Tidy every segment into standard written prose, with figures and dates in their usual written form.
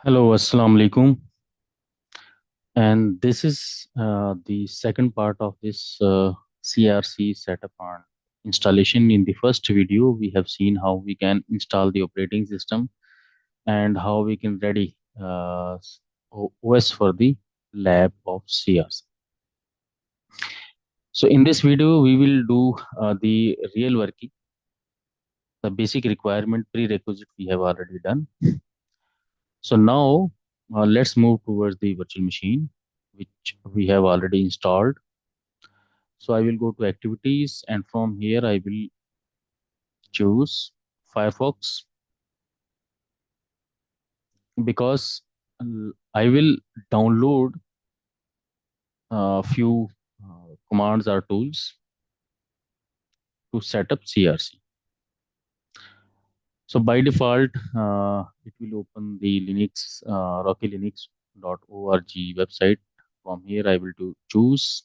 Hello, Assalamu alaikum. And this is the second part of this CRC setup and installation. In the first video, we have seen how we can install the operating system and how we can ready OS for the lab of CRC. So in this video, we will do the real working, the basic requirement prerequisite we have already done. So now let's move towards the virtual machine, which we have already installed. So I will go to activities and from here I will choose Firefox because I will download a few commands or tools to set up CRC. So by default, it will open the Linux, rockylinux.org website. From here I will choose.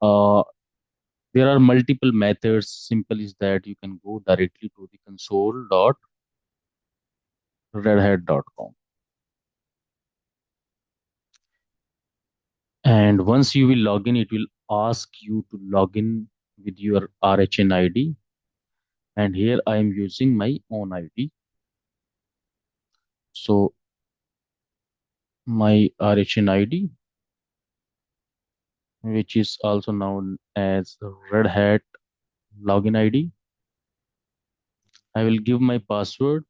Uh, there are multiple methods. Simple is that you can go directly to the console.redhat.com. And once you will log in, it will ask you to log in with your RHN ID. And here I am using my own ID. So my RHN ID, which is also known as Red Hat login ID. I will give my password.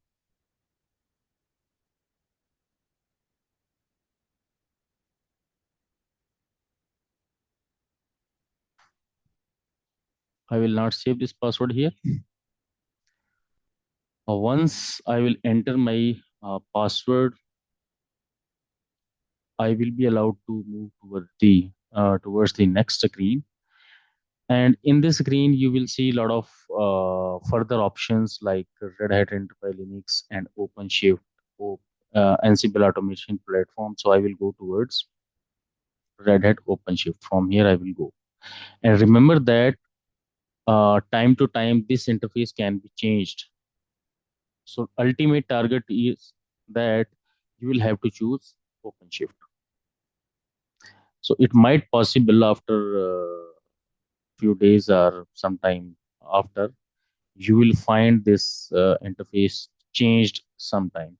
I will not save this password here. Once I will enter my password, I will be allowed to move towards the next screen. And in this screen, you will see a lot of further options like Red Hat Enterprise Linux and OpenShift, Ansible automation platform. So I will go towards Red Hat OpenShift. From here, I will go. And remember that time to time, this interface can be changed. So ultimate target is that you will have to choose OpenShift. So it might possible after few days or sometime after you will find this interface changed sometime,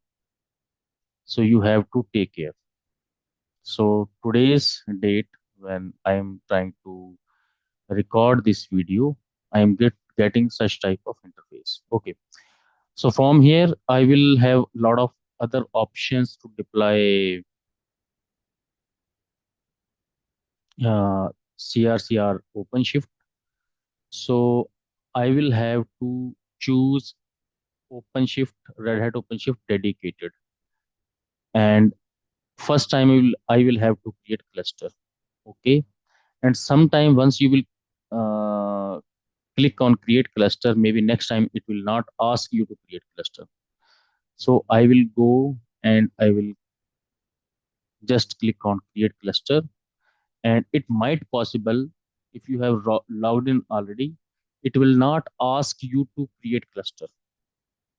so you have to take care. So today's date, when I am trying to record this video, I am getting such type of interface. Okay, so from here I will have a lot of other options to deploy CRC or OpenShift. So I will have to choose OpenShift, Red Hat OpenShift dedicated. And first time I will have to create cluster. Okay, and sometime once you will click on create cluster, maybe next time it will not ask you to create cluster. So I will go and I will just click on create cluster, and it might possible if you have logged in already, it will not ask you to create cluster.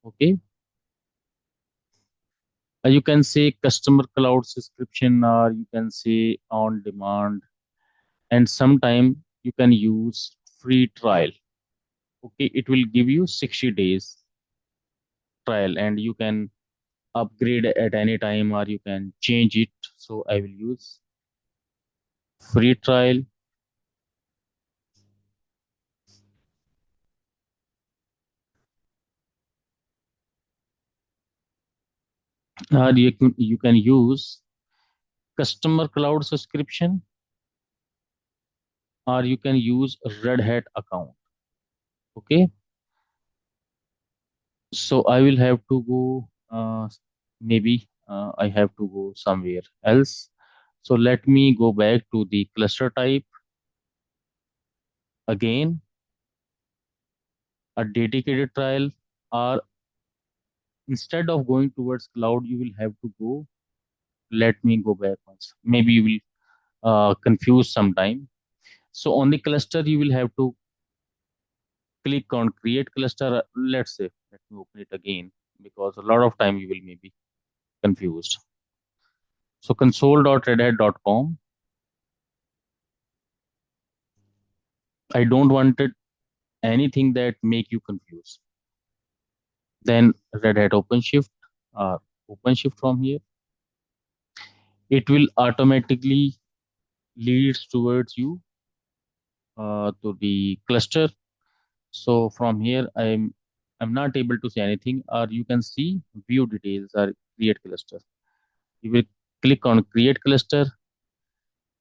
Okay, you can say customer cloud subscription, or you can say on demand, and sometime you can use free trial. Okay, it will give you 60 days trial, and you can upgrade at any time or you can change it. So I will use free trial. Or you can use customer cloud subscription, or you can use Red Hat account. Okay, so I will have to go, maybe I have to go somewhere else. So let me go back to the cluster type again, a dedicated trial, or instead of going towards cloud, you will have to go. Let me go back once. Maybe you will confuse sometime. So on the cluster, you will have to click on create cluster. Let's say, let me open it again because a lot of time you will maybe confused. So console.redhat.com. I don't want it anything that make you confused. Then Red Hat OpenShift, OpenShift from here, it will automatically leads towards you to the cluster. So from here, I'm not able to see anything, or you can see view details or create cluster. You will click on create cluster,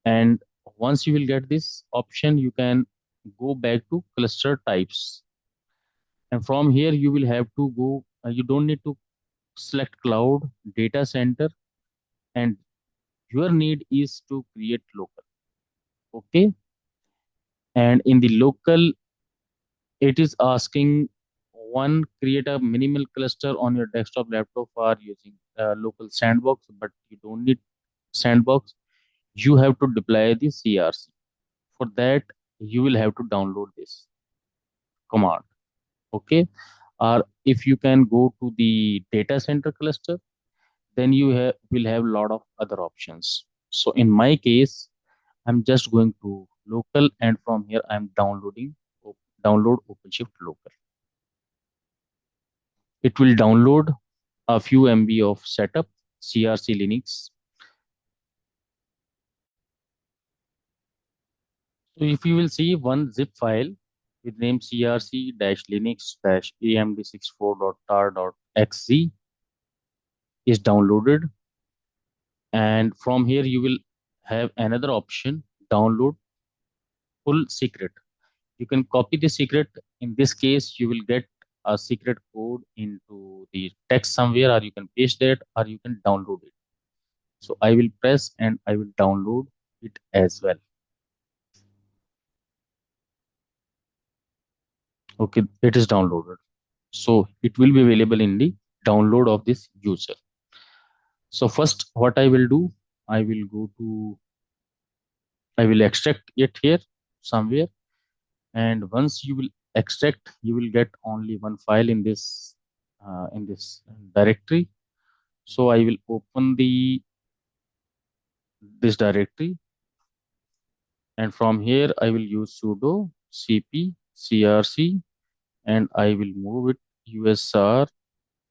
and once you will get this option, you can go back to cluster types. And from here, you will have to go. You don't need to select cloud, data center, and your need is to create local. Okay, and in the local, it is asking one, create a minimal cluster on your desktop laptop for using local sandbox, but you don't need sandbox. You have to deploy the CRC. For that, you will have to download this command. Okay, or if you can go to the data center cluster, then will have a lot of other options. So in my case, I'm just going to local, and from here I'm download OpenShift local. It will download a few MB of setup, CRC Linux. So if you will see one zip file with name crc-linux-amd64.tar.xz is downloaded, and from here you will have another option, download full secret. You can copy the secret. In this case, you will get a secret code into the text somewhere, or you can paste that, or you can download it. So I will press and I will download it as well. Okay, it is downloaded. So it will be available in the download of this user. So first, what I will do, I will go to, I will extract it here somewhere. And once you will extract, you will get only one file in this directory. So I will open the this directory, and from here I will use sudo cp crc, and I will move it usr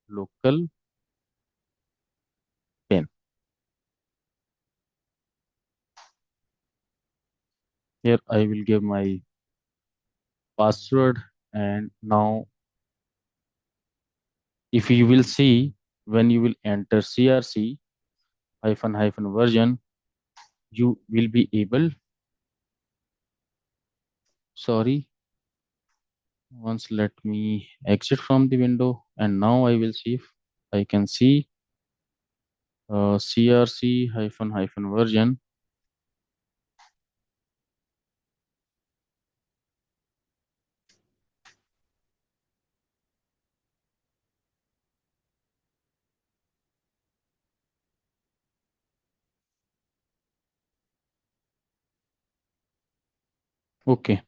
local 10. Here I will give my password, and now if you will see, when you will enter crc hyphen hyphen version, you will be able, sorry, once let me exit from the window, and now I will see if I can see crc hyphen hyphen version. Okay,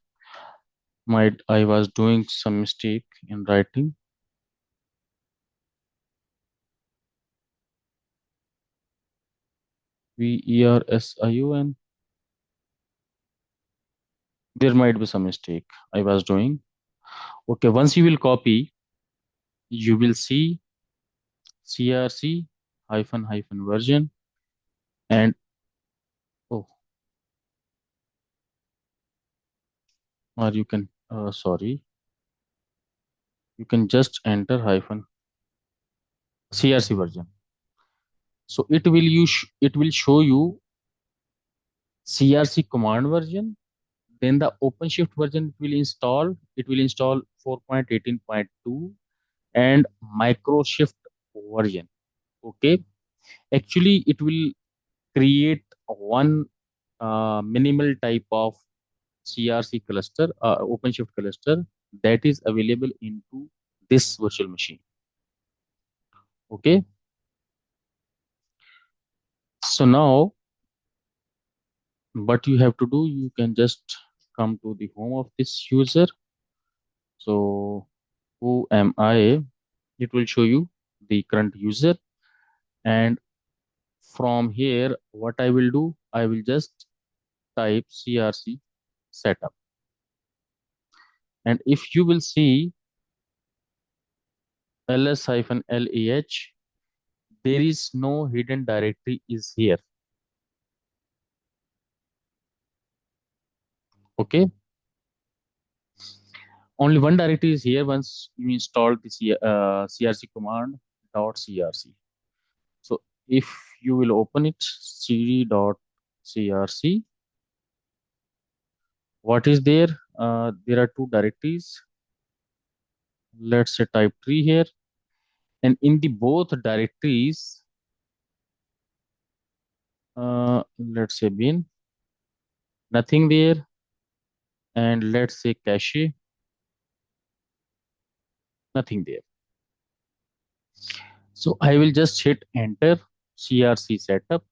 might I was doing some mistake in writing. version. There might be some mistake I was doing. Okay, once you will copy, you will see crc hyphen hyphen version, and oh, or you can sorry, you can just enter hyphen crc version. So it will show you crc command version. Then the OpenShift version will install. It will install 4.18.2 and microshift version. Okay, actually it will create one minimal type of CRC cluster, OpenShift cluster, that is available into this virtual machine. Okay, so now what you have to do, you can just come to the home of this user. So who am I? It will show you the current user, and From here, what I will do, I will just type CRC setup. And if you will see ls-leh, there is no hidden directory is here. Okay, only one directory is here once you install the CRC command .crc. So if you will open it, cd.crc, what is there? There are two directories. Let's say type tree here, and in the both directories, let's say bin, nothing there, and let's say cache, nothing there. So I will just hit enter, CRC setup,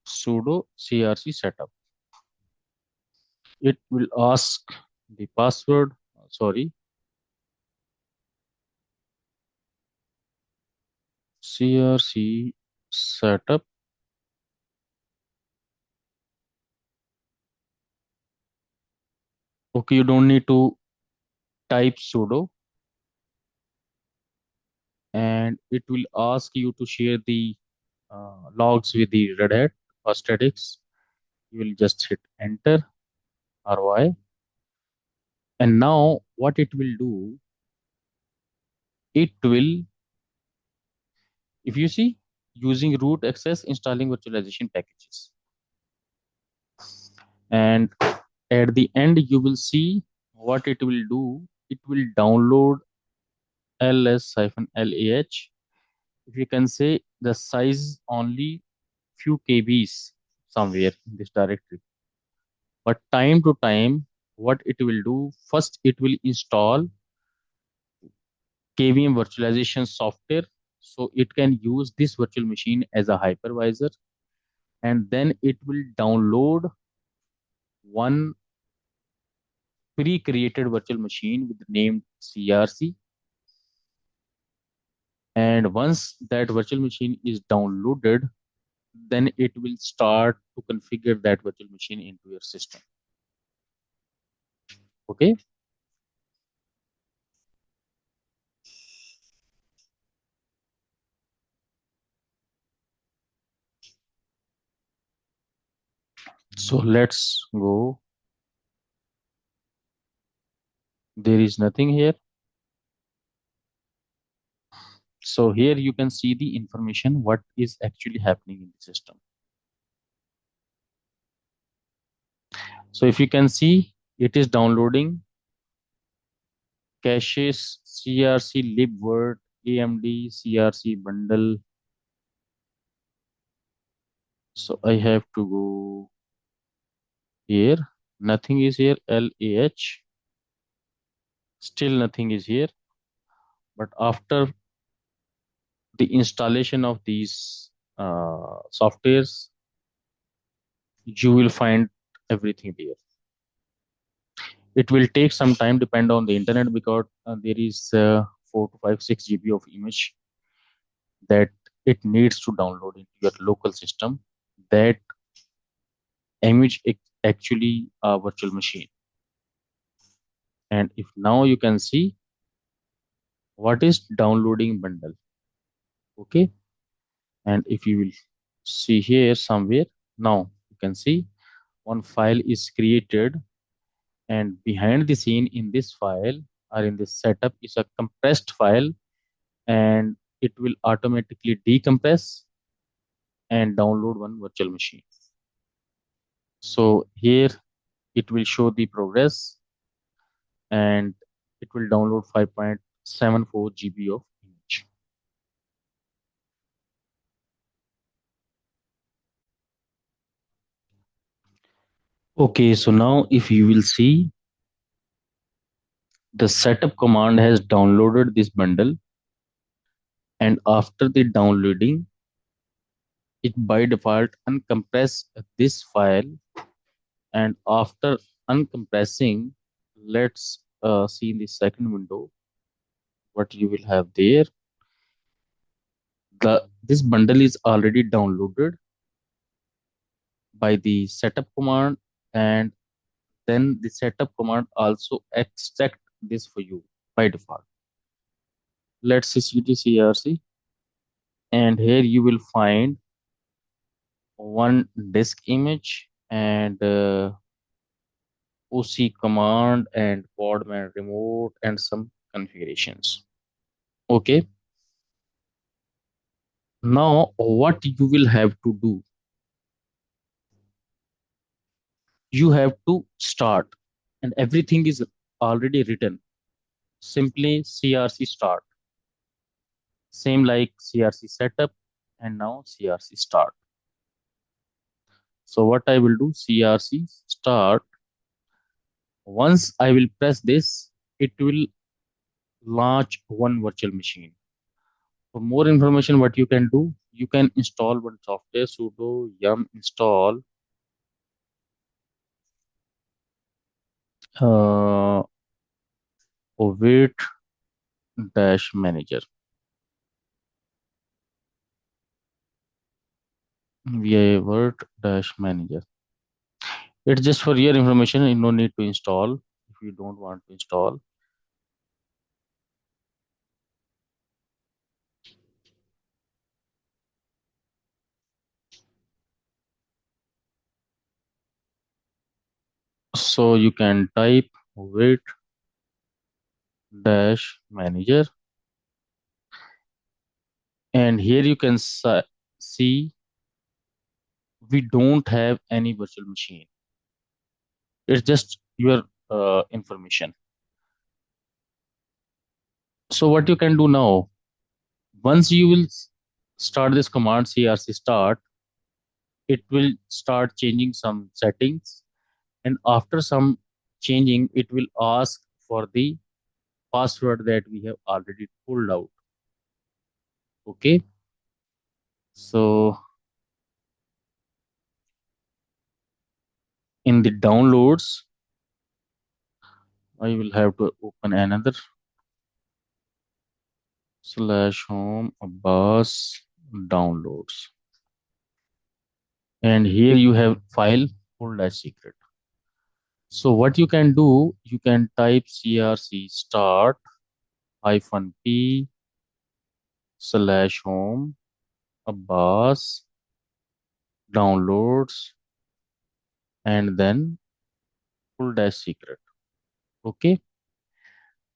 sudo CRC setup. It will ask the password, sorry, CRC setup. Okay, you don't need to type sudo, and it will ask you to share the logs with the Red Hat or statics. You will just hit enter or Y. And now what it will do, it will, if you see, using root access, installing virtualization packages. And at the end, you will see what it will do. It will download ls-leh. If you can say the size only few kbs somewhere in this directory. But time to time, what it will do, first it will install KVM virtualization software. So it can use this virtual machine as a hypervisor, and then it will download one pre-created virtual machine with the name CRC. And once that virtual machine is downloaded, then it will start to configure that virtual machine into your system. Okay, so let's go. There is nothing here. So here you can see the information what is actually happening in the system. So if you can see, it is downloading caches, CRC libvirt, AMD CRC bundle. So I have to go here. Nothing is here. LAH. Still nothing is here. But after the installation of these softwares, you will find everything there. It will take some time, depend on the internet, because there is 4 to 5 6 GB of image that it needs to download into your local system. That image is actually a virtual machine. And if now you can see what is downloading bundle. Okay, and if you will see here somewhere, now you can see one file is created, and behind the scene in this file or in this setup is a compressed file, and it will automatically decompress and download one virtual machine. So here it will show the progress, and it will download 5.74 GB of image. Okay, so now if you will see, the setup command has downloaded this bundle, and after the downloading, it by default uncompress this file, and after uncompressing, let's see in the second window, what you will have there, this bundle is already downloaded by the setup command, and then the setup command also extract this for you by default. Let's see CTCRC, and here you will find one disk image and OC command and podman remote and some configurations. Okay, now what you will have to do, you have to start, and everything is already written. Simply CRC start, same like CRC setup, and now CRC start. So what I will do, CRC start. Once I will press this, it will launch one virtual machine. For more information, what you can do, you can install one software sudo yum install uh, await dash manager. Await dash manager. It's just for your information. You no need to install if you don't want to install. So you can type await dash manager, and here you can see we don't have any virtual machine. It's just your information. So what you can do now, once you will start this command crc start, it will start changing some settings, and after some changing, it will ask for the password that we have already pulled out. Okay, so in the downloads, I will have to open another slash home Abbas downloads, and here you have file full dash secret. So what you can do, you can type crc start hyphen p slash home Abbas downloads and then full dash secret. Okay,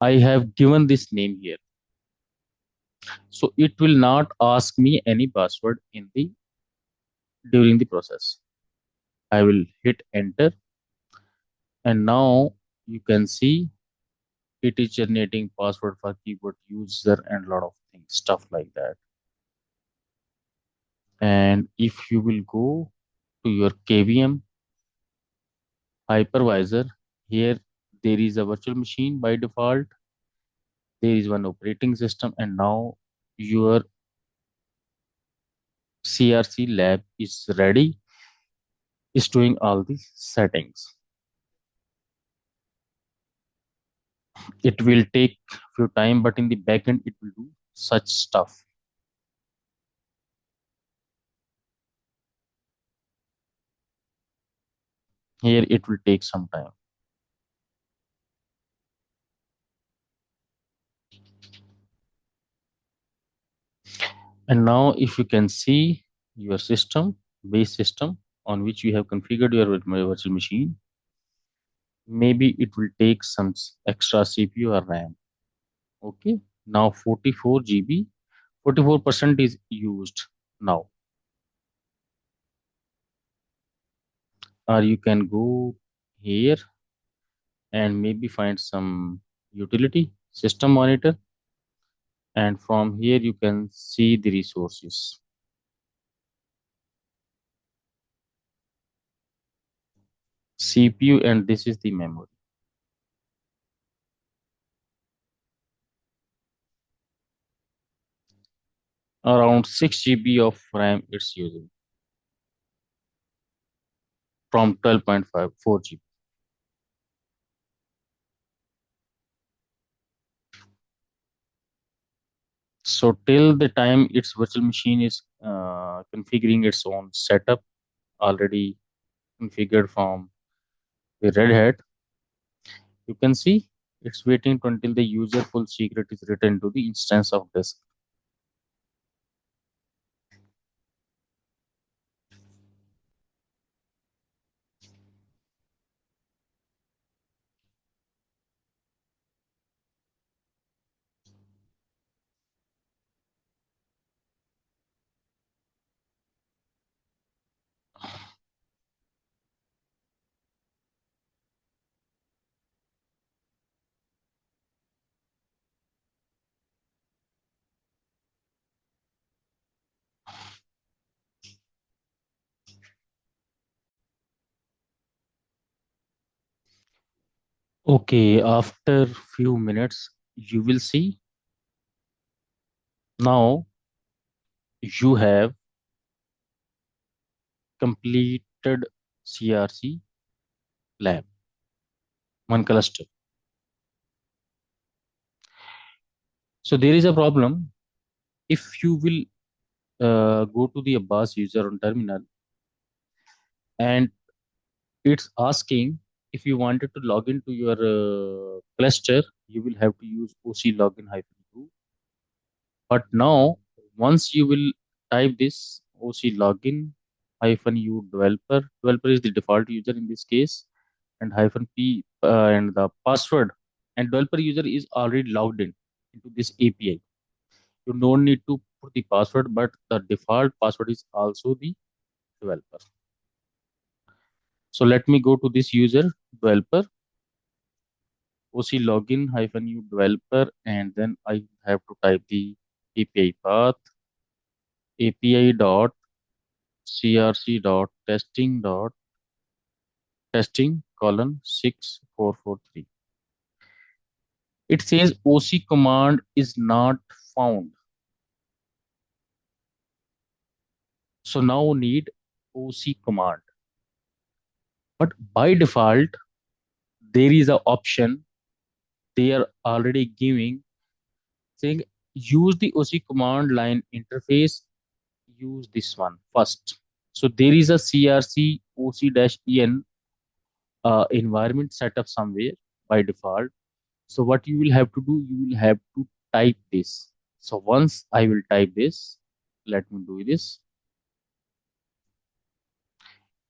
I have given this name here, so it will not ask me any password in the during the process. I will hit enter, and now you can see it is generating password for keyboard user and a lot of things, stuff like that. And if you will go to your kvm hypervisor, here there is a virtual machine by default, there is one operating system, and now your crc lab is ready, is doing all the settings. It will take few time, but in the backend it will do such stuff. Here it will take some time. And now if you can see your system, base system on which you have configured your virtual machine, maybe it will take some extra cpu or ram. Okay, now 44 GB, 44% is used now. Or you can go here and maybe find some utility system monitor, and from here you can see the resources, CPU, and this is the memory. Around 6 GB of RAM it's using from 12.5 4 GB. So till the time its virtual machine is configuring its own setup already configured from the Red Hat, you can see it's waiting until the user full secret is written to the instance of disk. Okay, after few minutes, you will see now you have completed CRC lab, one cluster. So there is a problem. If you will go to the Abbas user on terminal and it's asking if you wanted to log into your cluster, you will have to use OC login hyphen 2. But now, once you will type this OC login hyphen U developer is the default user in this case, and hyphen P and the password, and developer user is already logged in into this API. You don't need to put the password, but the default password is also the developer. So let me go to this user developer OC login hyphen U developer, and then I have to type the API path API dot CRC dot testing colon 6443. It says OC command is not found. So now need OC command. But by default, there is an option they are already giving saying use the OC command line interface, use this one first. So there is a CRC OC-EN environment setup somewhere by default. So what you will have to do, you will have to type this. So once I will type this, let me do this.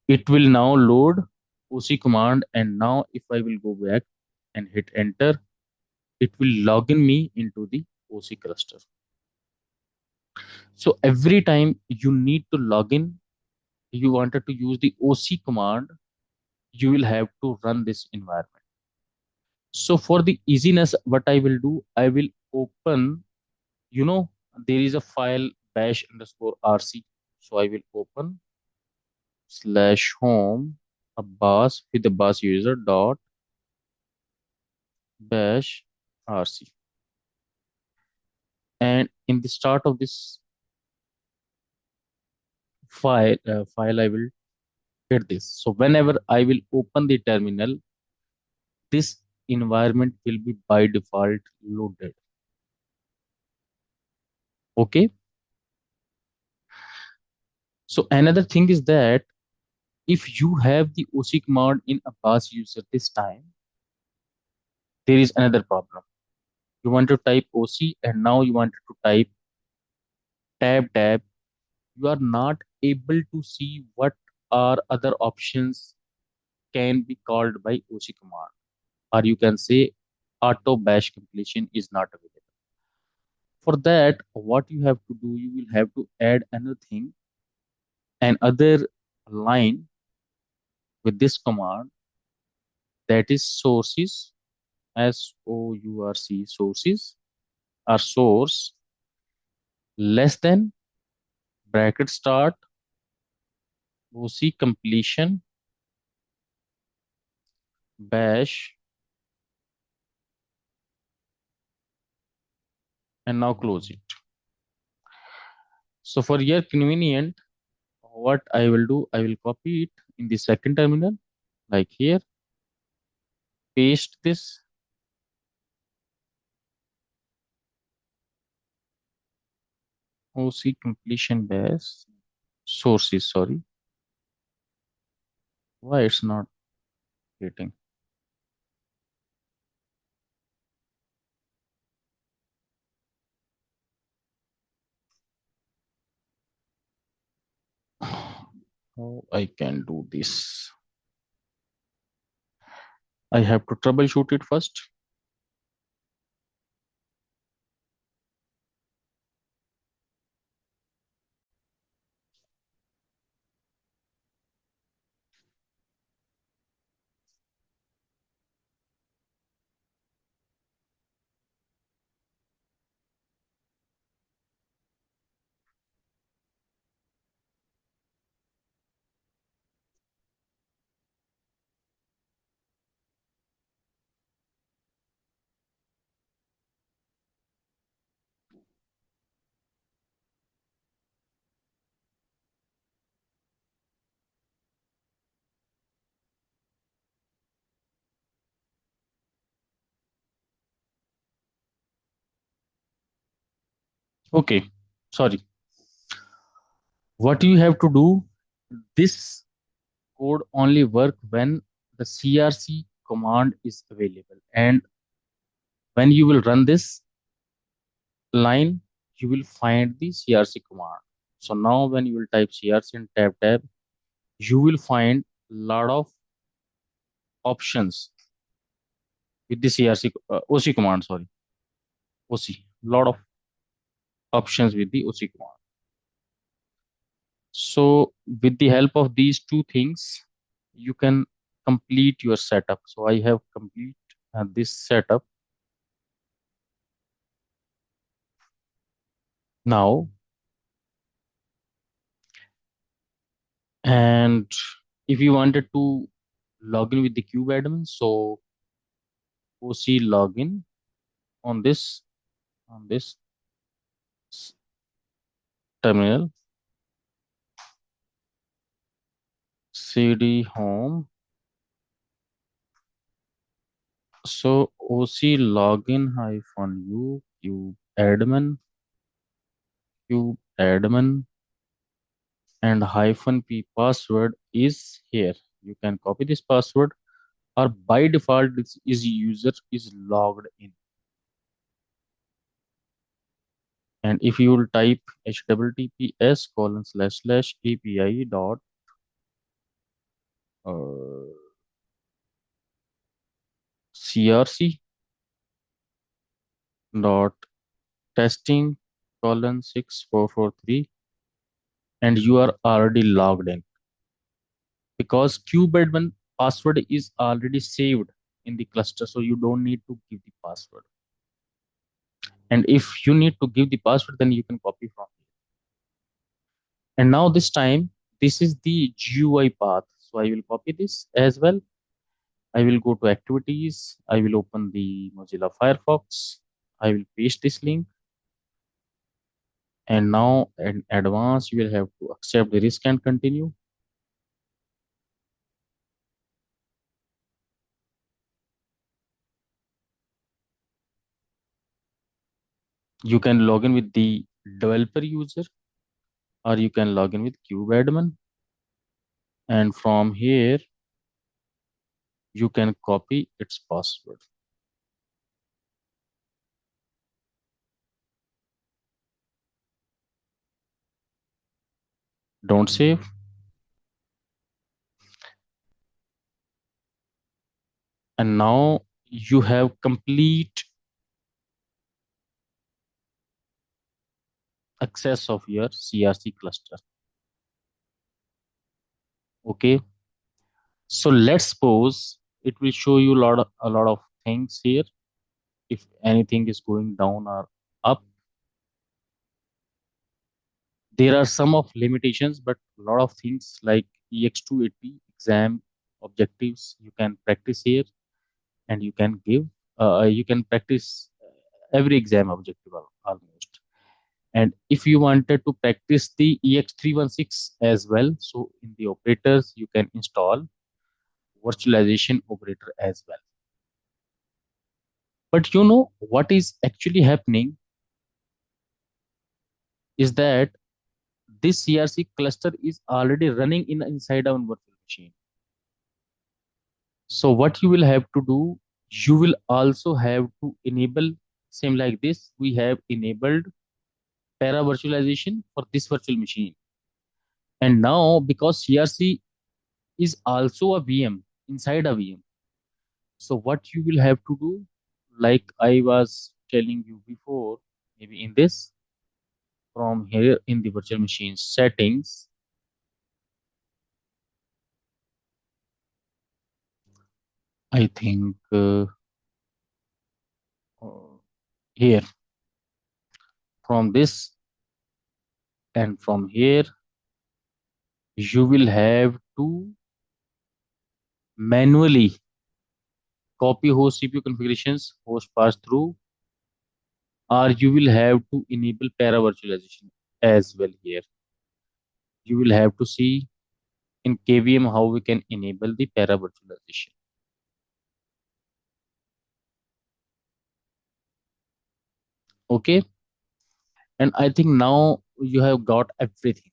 It will now load OC command, and now if I will go back and hit enter, it will log in me into the OC cluster. So every time you need to log in, you wanted to use the OC command, you will have to run this environment. So for the easiness, what I will do, I will open, you know, there is a file bash underscore rc. So I will open slash home Abbas with the Abbas user dot bash rc. And in the start of this file, I will hit this. So whenever I will open the terminal, this environment will be by default loaded. Okay. So another thing is that if you have the OC command in Abbas user this time, there is another problem. You want to type OC and now you want to type tab. You are not able to see what are other options can be called by OC command. Or you can say auto bash completion is not available. For that, what you have to do, you will have to add another thing, another line with this command, that is sources, SOURC, sources, or source less than bracket start OC completion bash, and now close it. So for your convenient, what I will do, I will copy it in the second terminal, like here, paste this, OC completion base sources. Sorry, why it's not getting? How I can do this? I have to troubleshoot it first. Okay, sorry. What you have to do? This code only work when the CRC command is available, and when you will run this line, you will find the CRC command. So now when you will type CRC and tab, you will find lot of options with the CRC OC command. Sorry, OC. Lot of options with the OC command. So with the help of these two things, you can complete your setup. So I have complete this setup. Now, and if you wanted to log in with the cube admin, so OC login on this s- terminal, cd home. So OC login hyphen u cube admin and hyphen p password is here. You can copy this password, or by default is user is logged in. And if you will type https colon slash slash api dot crc dot testing colon 6443, and you are already logged in, because kubeadmin password is already saved in the cluster, so you don't need to give the password. And if you need to give the password, then you can copy from here. And now this time, this is the GUI path, so I will copy this as well. I will go to activities. I will open the Mozilla Firefox. I will paste this link. And now in advance, you will have to accept the risk and continue. You can log in with the developer user, or you can log in with kubeadmin. And from here, you can copy its password. Don't save. And now you have complete access of your CRC cluster. Okay. So let's suppose it will show you a lot of things here. If anything is going down or up, there are some of limitations, but a lot of things like Ex280 exam objectives you can practice here, and you can give. You can practice every exam objective almost. And if you wanted to practice the Ex316 as well, so in the operators you can install virtualization operator as well. But you know what is actually happening? is that this CRC cluster is already running inside our virtual machine. So what you will have to do, you will also have to enable, same like this, we have enabled para virtualization for this virtual machine. And now because CRC is also a VM inside a VM, so what you will have to do, like I was telling you before, maybe in this, from here in the virtual machine settings, I think here, from this and from here, you will have to manually copy host CPU configurations, host pass through, or you will have to enable para virtualization as well here. You will have to see in KVM how we can enable the para virtualization. Okay, and I think now you have got everything.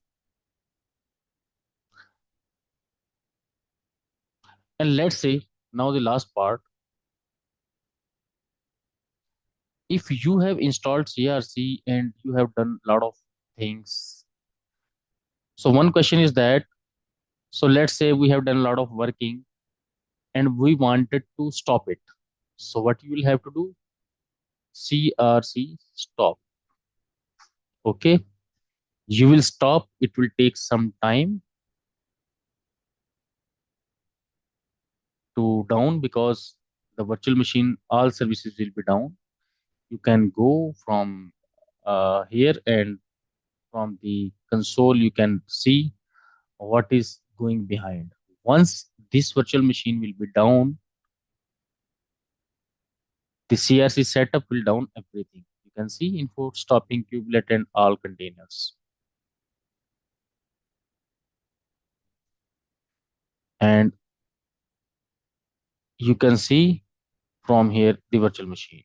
And let's say now the last part. If you have installed CRC and you have done a lot of things, so one question is that, so let's say we have done a lot of working and we wanted to stop it. So what you will have to do? CRC stop. Okay, you will stop. It will take some time to down because the virtual machine, all services will be down. You can go from here, and from the console you can see what is going behind. Once this virtual machine will be down, the CRC setup will down everything. You can see info stopping kubelet and all containers. And you can see from here the virtual machine.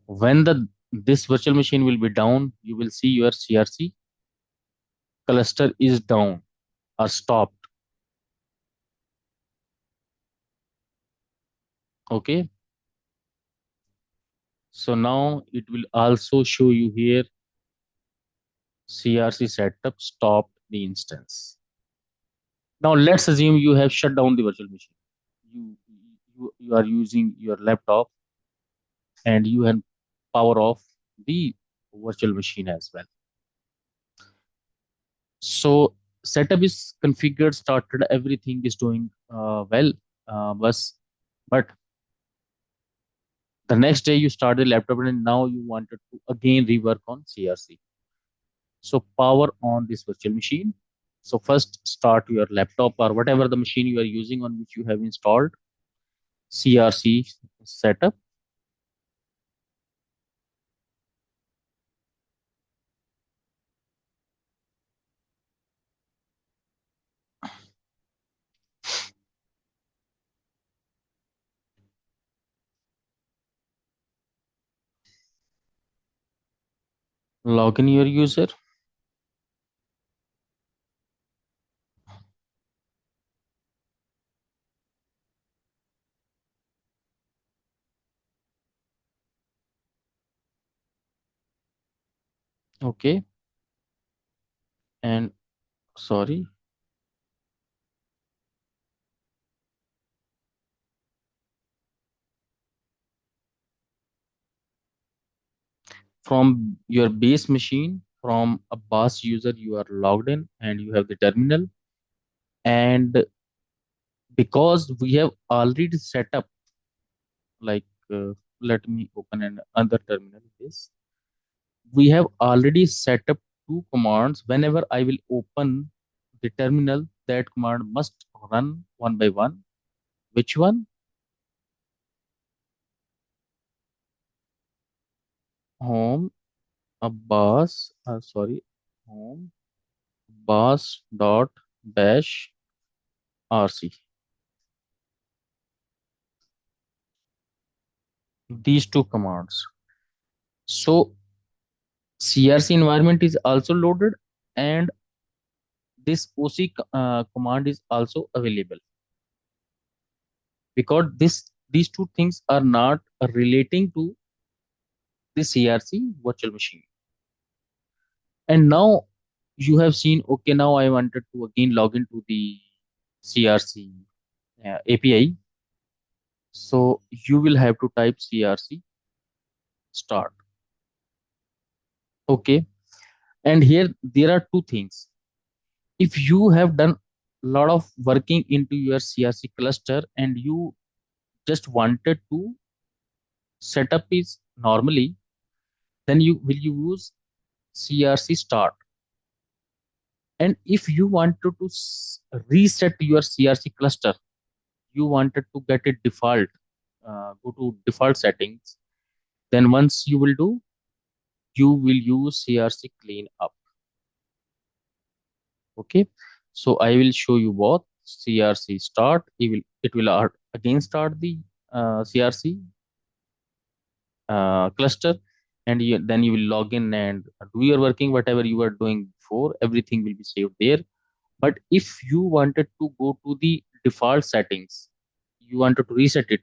When the this virtual machine will be down, you will see your CRC cluster is down or stopped. Okay. So now it will also show you here CRC setup stopped the instance. Now let's assume you have shut down the virtual machine. You are using your laptop and you have power off the virtual machine as well. So setup is configured, started, everything is doing well. But the next day you start the laptop and now you wanted to again rework on CRC. So power on this virtual machine. So first start your laptop or whatever the machine you are using on which you have installed CRC setup. Log in your user. Okay. And sorry, from your base machine, from a bus user, you are logged in and you have the terminal. And because we have already set up, like, let me open another terminal. This we have already set up two commands. Whenever I will open the terminal, that command must run one by one. Which one? Home Abbas, sorry, home Abbas dot bash rc. These two commands. So CRC environment is also loaded, and this OC command is also available, because these two things are not relating to the CRC virtual machine. And now you have seen, okay, now I wanted to again log into the CRC API. So you will have to type CRC start. Okay. And here there are two things. If you have done a lot of working into your CRC cluster and you just wanted to set up is normally, then you will use CRC start. And if you wanted to reset your CRC cluster, you wanted to get it default, go to default settings, then once you will do, you will use CRC clean up. Okay. So I will show you both. CRC start, it will again start the CRC cluster, and then you will log in and do your working, whatever you were doing before, everything will be saved there. But if you wanted to go to the default settings, you wanted to reset it,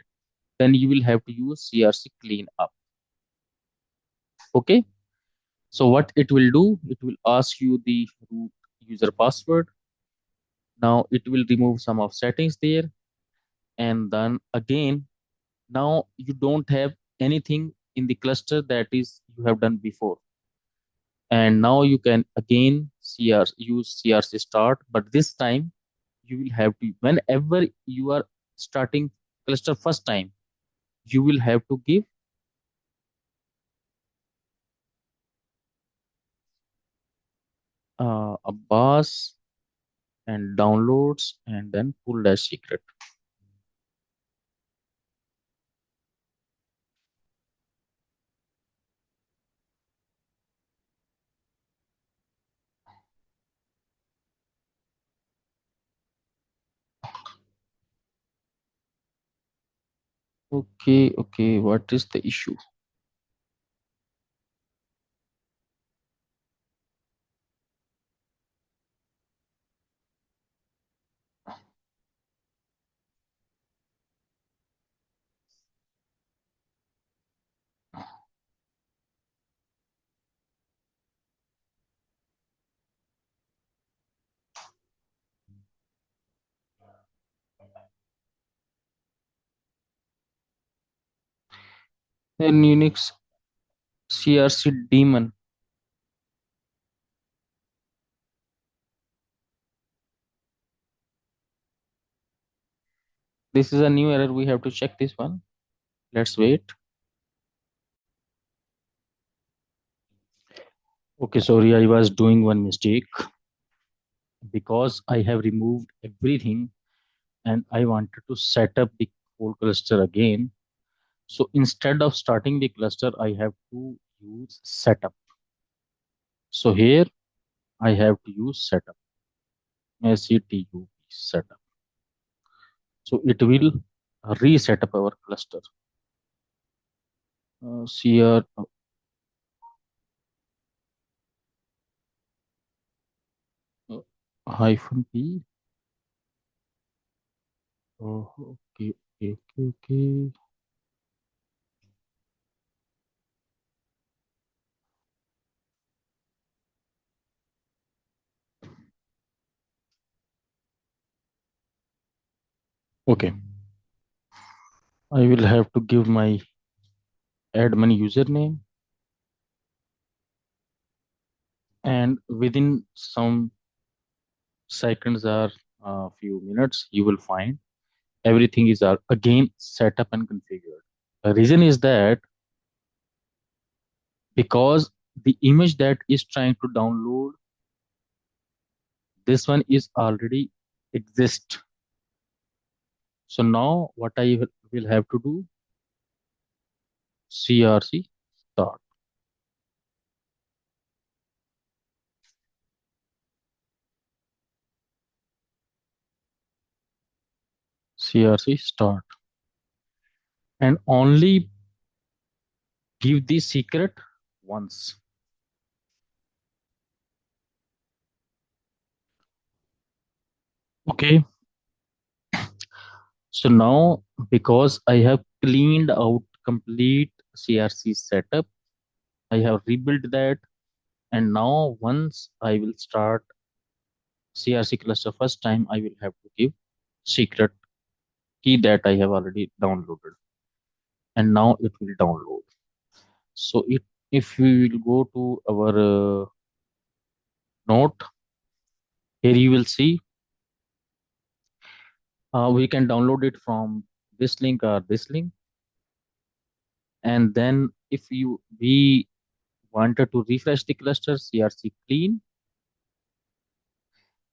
then you will have to use CRC clean up. Okay. So what it will do, it will ask you the root user password. Now it will remove some of settings there, and then again, now you don't have anything in the cluster that is you have done before. And now you can again use CRC start, but this time you will have to, whenever you are starting cluster first time, you will have to give a bus and downloads and then pull dash secret. Okay, okay, what is the issue? Then Unix CRC daemon. This is a new error, we have to check this one. Let's wait. Okay, sorry, I was doing one mistake because I have removed everything and I wanted to set up the whole cluster again. So instead of starting the cluster, I have to use setup. So here I have to use setup, setup. Setup. So it will reset up our cluster. CR hyphen P. Oh, okay, okay, okay, okay. Okay. I will have to give my admin username, and within some seconds or a few minutes, you will find everything is again set up and configured. The reason is that because the image that is trying to download, this one is already exist. So now what I will have to do, CRC start. CRC start, and only give the secret once. Okay, so now because I have cleaned out complete CRC setup, I have rebuilt that, and now once I will start CRC cluster first time, I will have to give secret key that I have already downloaded, and now it will download. So if we will go to our note, here you will see we can download it from this link or this link, and then if you we wanted to refresh the cluster, CRC clean,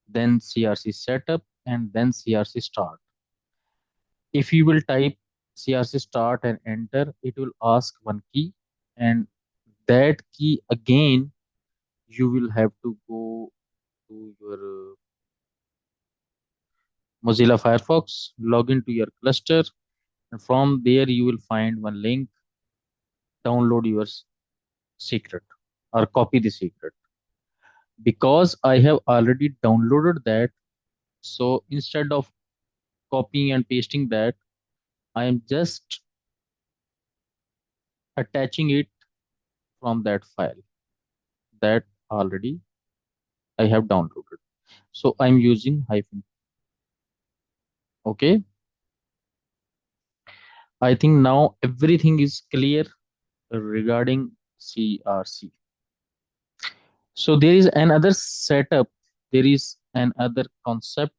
then CRC setup, and then CRC start. If you will type CRC start and enter, it will ask one key, and that key again you will have to go to your Mozilla Firefox, log into your cluster, and from there you will find one link, download your secret or copy the secret. Because I have already downloaded that, so instead of copying and pasting that, I am just attaching it from that file that already I have downloaded. So I'm using hyphen. Okay. I think now everything is clear regarding CRC. So there is another setup. There is another concept,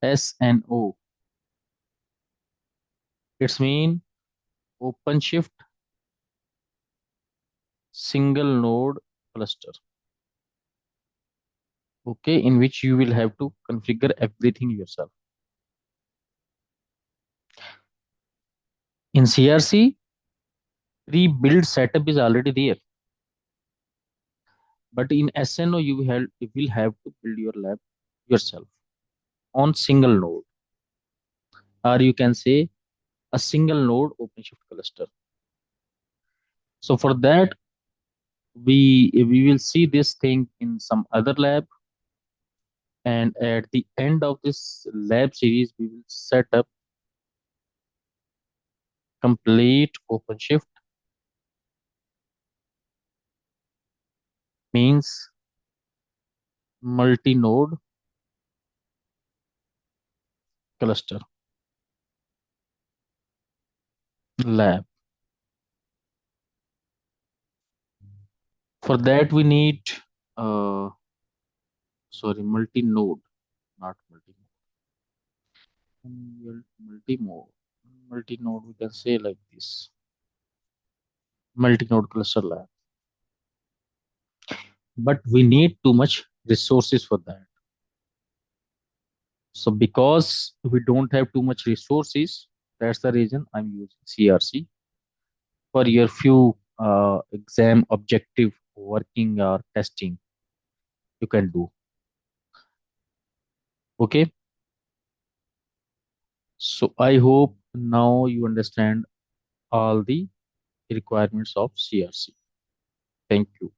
SNO. It's mean OpenShift single node cluster. Okay, in which you will have to configure everything yourself. In CRC, pre-built setup is already there, but in SNO you will have to build your lab yourself on single node, or you can say a single node OpenShift cluster. So for that, we will see this thing in some other lab, and at the end of this lab series, we will set up complete OpenShift, means multi-node cluster lab. For that, we need uh, multi-node, not multi-node. Multi-node, multi-node. We can say like this, multi-node cluster lab. But we need too much resources for that. So because we don't have too much resources, that's the reason I'm using CRC for your few exam objective working or testing you can do. Okay. So I hope now you understand all the requirements of CRC. Thank you.